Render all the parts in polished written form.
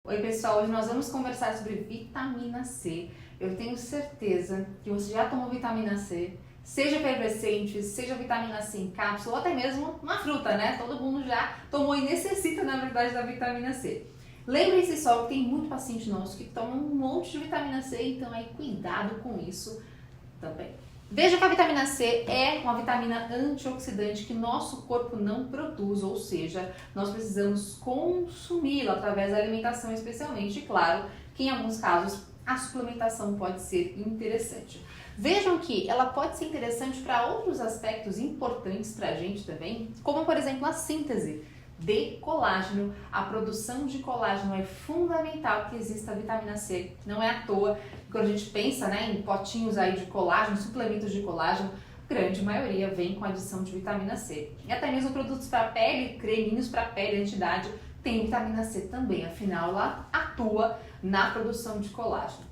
Oi pessoal, hoje nós vamos conversar sobre vitamina C. Eu tenho certeza que você já tomou vitamina C, seja efervescente, seja vitamina C em cápsula ou até mesmo uma fruta, né? Todo mundo já tomou e necessita, na verdade, da vitamina C. Lembre-se só que tem muito paciente nosso que toma um monte de vitamina C, então aí cuidado com isso também. Veja que a vitamina C é uma vitamina antioxidante que nosso corpo não produz, ou seja, nós precisamos consumi-la através da alimentação, especialmente, e claro, que em alguns casos a suplementação pode ser interessante. Vejam que ela pode ser interessante para outros aspectos importantes para a gente também, como por exemplo a síntese de colágeno. A produção de colágeno é fundamental que exista a vitamina C. Não é à toa que quando a gente pensa, em potinhos aí de colágeno, suplementos de colágeno, a grande maioria vem com adição de vitamina C. E até mesmo produtos para pele, creminhos para pele, entidade, tem vitamina C também, afinal ela atua na produção de colágeno.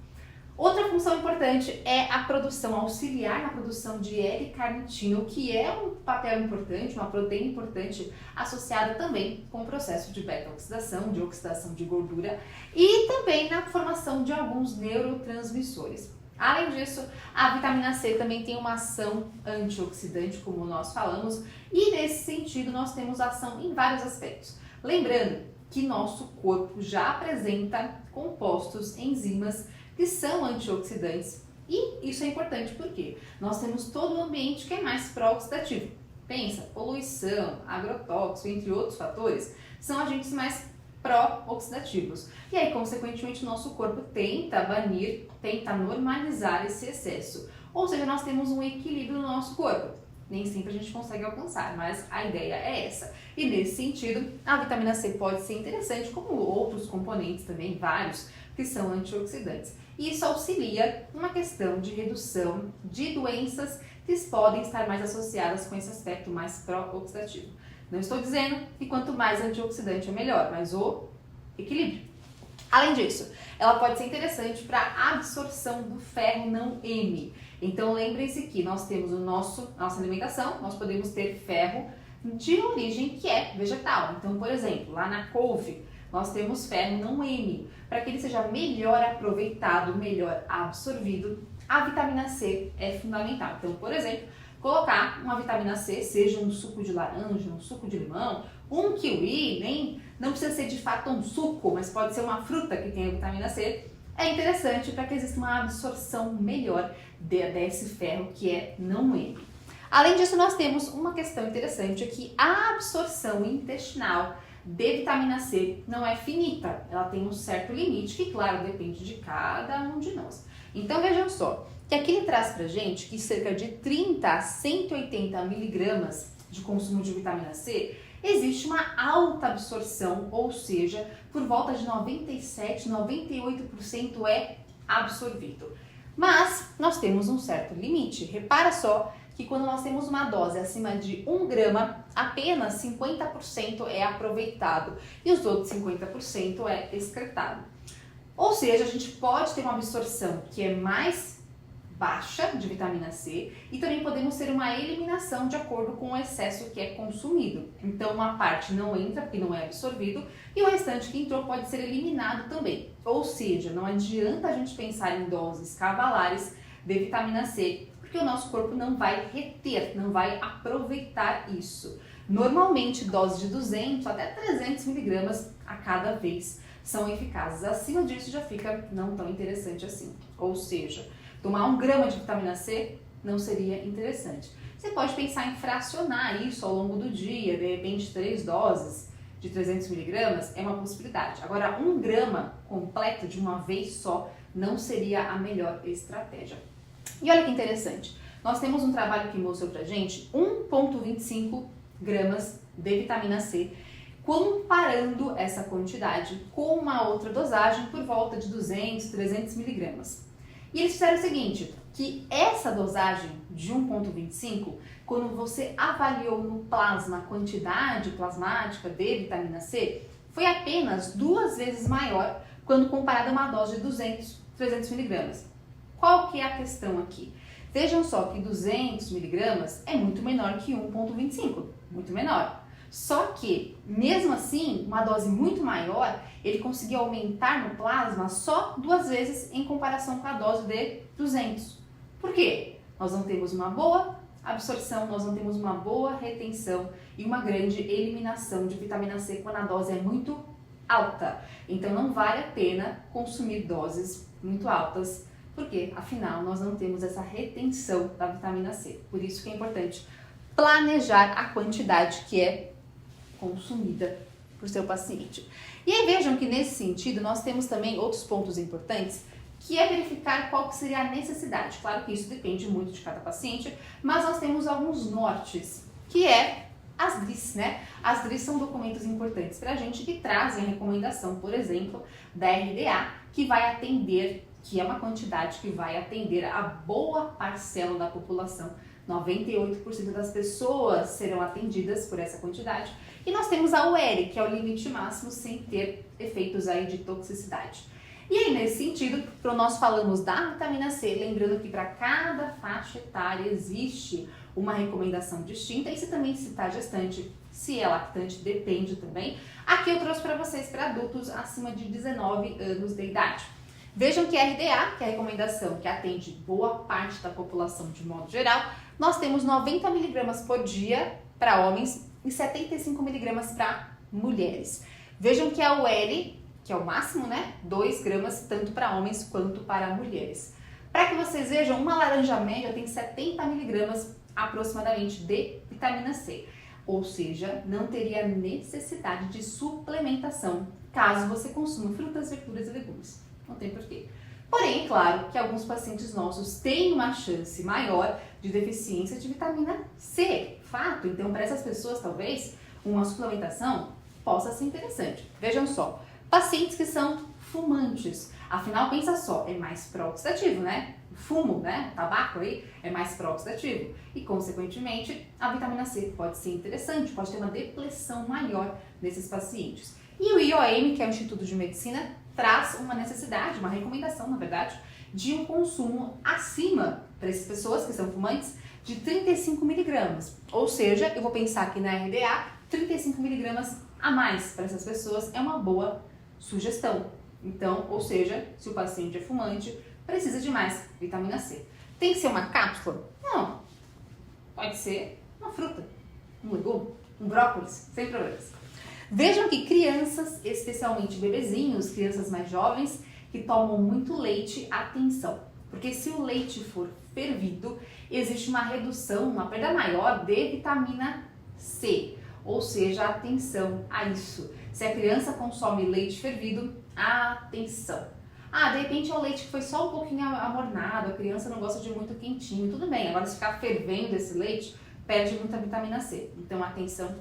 Outra função importante é a produção, auxiliar na produção de L-carnitina, que é um papel importante, uma proteína importante associada também com o processo de beta-oxidação, de oxidação de gordura e também na formação de alguns neurotransmissores. Além disso, a vitamina C também tem uma ação antioxidante, como nós falamos, e nesse sentido nós temos ação em vários aspectos. Lembrando que nosso corpo já apresenta compostos, enzimas, que são antioxidantes, e isso é importante porque nós temos todo o ambiente que é mais pró-oxidativo. Pensa, poluição, agrotóxico, entre outros fatores, são agentes mais pró-oxidativos. E aí, consequentemente, o nosso corpo tenta banir, tenta normalizar esse excesso. Ou seja, nós temos um equilíbrio no nosso corpo. Nem sempre a gente consegue alcançar, mas a ideia é essa. E nesse sentido, a vitamina C pode ser interessante, como outros componentes também, vários, que são antioxidantes. E isso auxilia uma questão de redução de doenças que podem estar mais associadas com esse aspecto mais pró-oxidativo. Não estou dizendo que quanto mais antioxidante é melhor, mas o equilíbrio. Além disso, ela pode ser interessante para a absorção do ferro não M. Então lembrem-se que nós temos nossa alimentação, nós podemos ter ferro de origem que é vegetal. Então, por exemplo, lá na couve, nós temos ferro não M. Para que ele seja melhor aproveitado, melhor absorvido, a vitamina C é fundamental. Então, por exemplo, colocar uma vitamina C, seja um suco de laranja, um suco de limão, um kiwi, não precisa ser de fato um suco, mas pode ser uma fruta que tenha vitamina C, é interessante para que exista uma absorção melhor desse ferro que é não M. Além disso, nós temos uma questão interessante que a absorção intestinal de vitamina C não é finita, ela tem um certo limite que, claro, depende de cada um de nós. Então vejam só, que aqui ele traz pra gente que cerca de 30 a 180 miligramas de consumo de vitamina C existe uma alta absorção, ou seja, por volta de 97, 98% é absorvido. Mas nós temos um certo limite, repara só que quando nós temos uma dose acima de 1 grama, apenas 50% é aproveitado e os outros 50% é excretado. Ou seja, a gente pode ter uma absorção que é mais baixa de vitamina C e também podemos ter uma eliminação de acordo com o excesso que é consumido. Então uma parte não entra porque não é absorvido e o restante que entrou pode ser eliminado também. Ou seja, não adianta a gente pensar em doses cavalares de vitamina C, porque o nosso corpo não vai reter, não vai aproveitar isso. Normalmente, doses de 200 até 300 miligramas a cada vez são eficazes. Acima disso já fica não tão interessante assim. Ou seja, tomar 1 grama de vitamina C não seria interessante. Você pode pensar em fracionar isso ao longo do dia, de repente 3 doses de 300 miligramas é uma possibilidade. Agora, 1 grama completo de uma vez só não seria a melhor estratégia. E olha que interessante, nós temos um trabalho que mostrou pra gente 1,25 gramas de vitamina C, comparando essa quantidade com uma outra dosagem por volta de 200, 300 miligramas. E eles fizeram o seguinte, que essa dosagem de 1,25, quando você avaliou no plasma a quantidade plasmática de vitamina C, foi apenas 2 vezes maior quando comparada a uma dose de 200, 300 miligramas. Qual que é a questão aqui? Vejam só que 200 miligramas é muito menor que 1,25, muito menor. Só que, mesmo assim, uma dose muito maior, ele conseguiu aumentar no plasma só 2 vezes em comparação com a dose de 200. Por quê? Nós não temos uma boa absorção, nós não temos uma boa retenção e uma grande eliminação de vitamina C quando a dose é muito alta. Então não vale a pena consumir doses muito altas, porque afinal nós não temos essa retenção da vitamina C. Por isso que é importante planejar a quantidade que é consumida por seu paciente. E aí vejam que nesse sentido nós temos também outros pontos importantes, que é verificar qual que seria a necessidade. Claro que isso depende muito de cada paciente, mas nós temos alguns nortes, que é as DRIs, né? As DRIs são documentos importantes para a gente que trazem a recomendação, por exemplo, da RDA, que vai atender, que é uma quantidade que vai atender a boa parcela da população. 98% das pessoas serão atendidas por essa quantidade. E nós temos a UL, que é o limite máximo sem ter efeitos aí de toxicidade. E aí, nesse sentido, quando nós falamos da vitamina C, lembrando que para cada faixa etária existe uma recomendação distinta, e se também se está gestante, se é lactante, depende também. Aqui eu trouxe para vocês para adultos acima de 19 anos de idade. Vejam que a RDA, que é a recomendação que atende boa parte da população de modo geral, nós temos 90 mg por dia para homens e 75 mg para mulheres. Vejam que a UL, que é o máximo, né? 2 gramas tanto para homens quanto para mulheres. Para que vocês vejam, uma laranja média tem 70 mg aproximadamente de vitamina C. Ou seja, não teria necessidade de suplementação caso você consuma frutas, verduras e legumes. Não tem porquê. Porém, é claro que alguns pacientes nossos têm uma chance maior de deficiência de vitamina C. Fato. Então, para essas pessoas, talvez, uma suplementação possa ser interessante. Vejam só. Pacientes que são fumantes, afinal, pensa só, é mais pró-oxidativo, né? O fumo, né? O tabaco aí é mais pró-oxidativo e, consequentemente, a vitamina C pode ser interessante, pode ter uma depressão maior nesses pacientes. E o IOM, que é o Instituto de Medicina, traz uma necessidade, uma recomendação, na verdade, de um consumo acima, para essas pessoas que são fumantes, de 35 mg. Ou seja, eu vou pensar aqui na RDA, 35 mg a mais para essas pessoas é uma boa sugestão. Então, ou seja, se o paciente é fumante, precisa de mais vitamina C. Tem que ser uma cápsula? Não. Pode ser uma fruta, um legume, um brócolis, sem problemas. Vejam que crianças, especialmente bebezinhos, crianças mais jovens, que tomam muito leite, atenção. Porque se o leite for fervido, existe uma redução, uma perda maior de vitamina C. Ou seja, atenção a isso. Se a criança consome leite fervido, atenção. De repente é o leite que foi só um pouquinho amornado, a criança não gosta de muito quentinho, tudo bem. Agora, se ficar fervendo esse leite, perde muita vitamina C. Então, atenção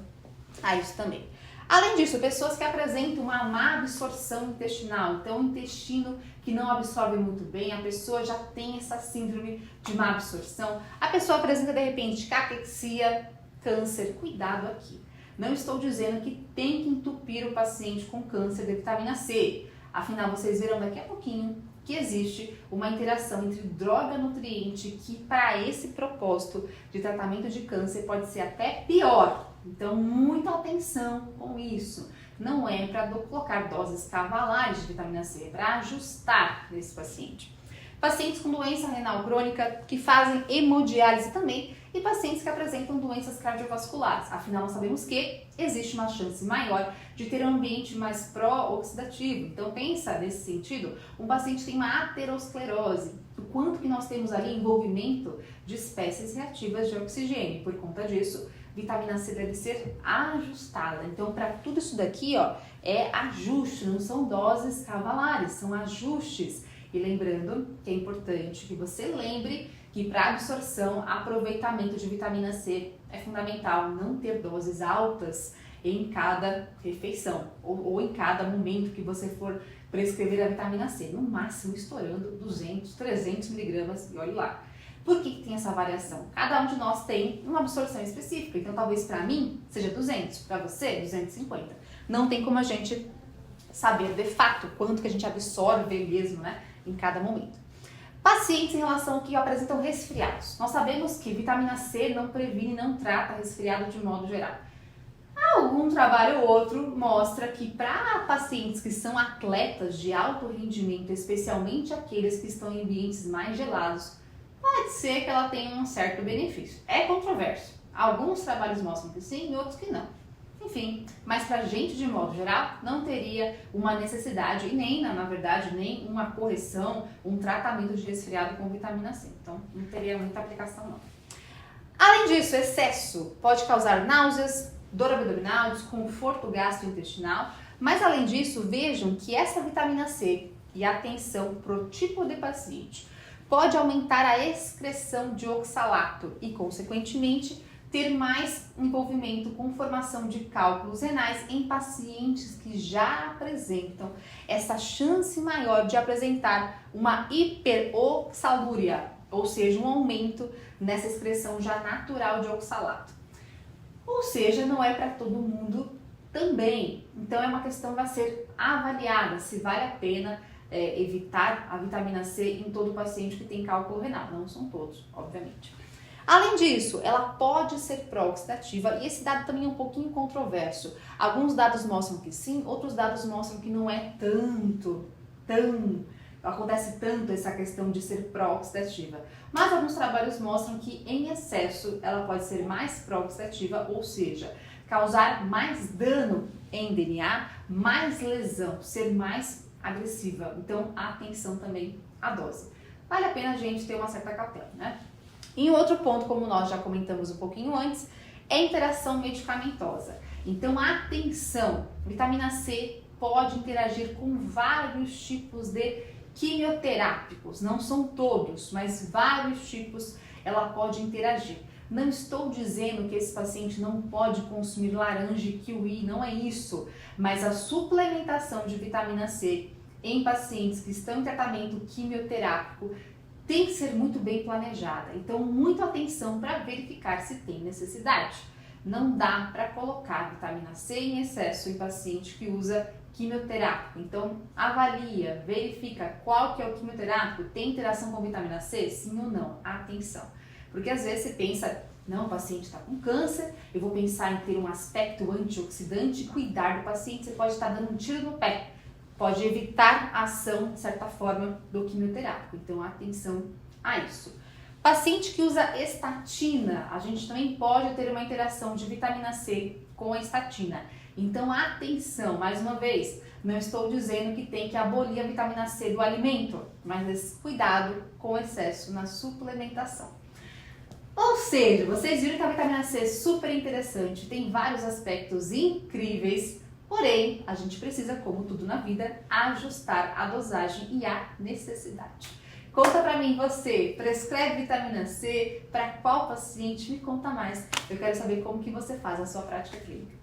a isso também. Além disso, pessoas que apresentam uma má absorção intestinal, então o intestino que não absorve muito bem, a pessoa já tem essa síndrome de má absorção, a pessoa apresenta de repente caquexia, câncer, cuidado aqui. Não estou dizendo que tem que entupir o paciente com câncer de vitamina C, afinal vocês verão daqui a pouquinho que existe uma interação entre droga-nutriente que para esse propósito de tratamento de câncer pode ser até pior. Então, muita atenção com isso. Não é para colocar doses cavalares de vitamina C, é para ajustar nesse paciente. Pacientes com doença renal crônica que fazem hemodiálise também e pacientes que apresentam doenças cardiovasculares. Afinal, nós sabemos que existe uma chance maior de ter um ambiente mais pró-oxidativo. Então, pensa nesse sentido, um paciente tem uma aterosclerose, o quanto que nós temos ali envolvimento de espécies reativas de oxigênio. Por conta disso, vitamina C deve ser ajustada. Então, para tudo isso daqui, é ajuste, não são doses cavalares, são ajustes. E lembrando que é importante que você lembre que para absorção, aproveitamento de vitamina C é fundamental não ter doses altas em cada refeição ou em cada momento que você for prescrever a vitamina C. No máximo estourando 200, 300 miligramas e olhe lá. Por que tem essa variação? Cada um de nós tem uma absorção específica, então talvez para mim seja 200, para você 250. Não tem como a gente saber de fato quanto que a gente absorve mesmo, né, em cada momento. Pacientes em relação que apresentam resfriados. Nós sabemos que vitamina C não previne, não trata resfriado de modo geral. Algum trabalho ou outro mostra que para pacientes que são atletas de alto rendimento, especialmente aqueles que estão em ambientes mais gelados, pode ser que ela tenha um certo benefício. É controverso. Alguns trabalhos mostram que sim e outros que não. Enfim, mas para a gente de modo geral não teria uma necessidade e nem, na verdade, nem uma correção, um tratamento de resfriado com vitamina C. Então não teria muita aplicação não. Além disso, excesso pode causar náuseas, dor abdominal, desconforto gastrointestinal, mas além disso, vejam que essa vitamina C e atenção pro tipo de paciente pode aumentar a excreção de oxalato e, consequentemente, ter mais envolvimento com formação de cálculos renais em pacientes que já apresentam essa chance maior de apresentar uma hiperoxalúria, ou seja, um aumento nessa excreção já natural de oxalato. Ou seja, não é para todo mundo também. Então é uma questão que vai ser avaliada se vale a pena evitar a vitamina C em todo paciente que tem cálculo renal. Não são todos, obviamente. Além disso, ela pode ser pró-oxidativa e esse dado também é um pouquinho controverso. Alguns dados mostram que sim, outros dados mostram que não é acontece tanto essa questão de ser pró-oxidativa. Mas alguns trabalhos mostram que em excesso ela pode ser mais pró-oxidativa, ou seja, causar mais dano em DNA, mais lesão, ser mais agressiva. Então, atenção também à dose. Vale a pena a gente ter uma certa cautela, né? E outro ponto, como nós já comentamos um pouquinho antes, é a interação medicamentosa. Então, atenção! Vitamina C pode interagir com vários tipos de quimioterápicos. Não são todos, mas vários tipos ela pode interagir. Não estou dizendo que esse paciente não pode consumir laranja e kiwi, não é isso. Mas a suplementação de vitamina C em pacientes que estão em tratamento quimioterápico tem que ser muito bem planejada. Então, muita atenção para verificar se tem necessidade. Não dá para colocar vitamina C em excesso em paciente que usa quimioterápico. Então, avalia, verifica qual que é o quimioterápico, tem interação com vitamina C? Sim ou não? Atenção. Porque às vezes você pensa, não, o paciente está com câncer, eu vou pensar em ter um aspecto antioxidante e cuidar do paciente, você pode estar dando um tiro no pé. Pode evitar a ação, de certa forma, do quimioterápico. Então, atenção a isso. Paciente que usa estatina, a gente também pode ter uma interação de vitamina C com a estatina. Então, atenção, mais uma vez, não estou dizendo que tem que abolir a vitamina C do alimento, mas cuidado com o excesso na suplementação. Ou seja, vocês viram que a vitamina C é super interessante, tem vários aspectos incríveis, porém, a gente precisa, como tudo na vida, ajustar a dosagem e a necessidade. Conta pra mim, você prescreve vitamina C para qual paciente? Me conta mais. Eu quero saber como que você faz a sua prática clínica.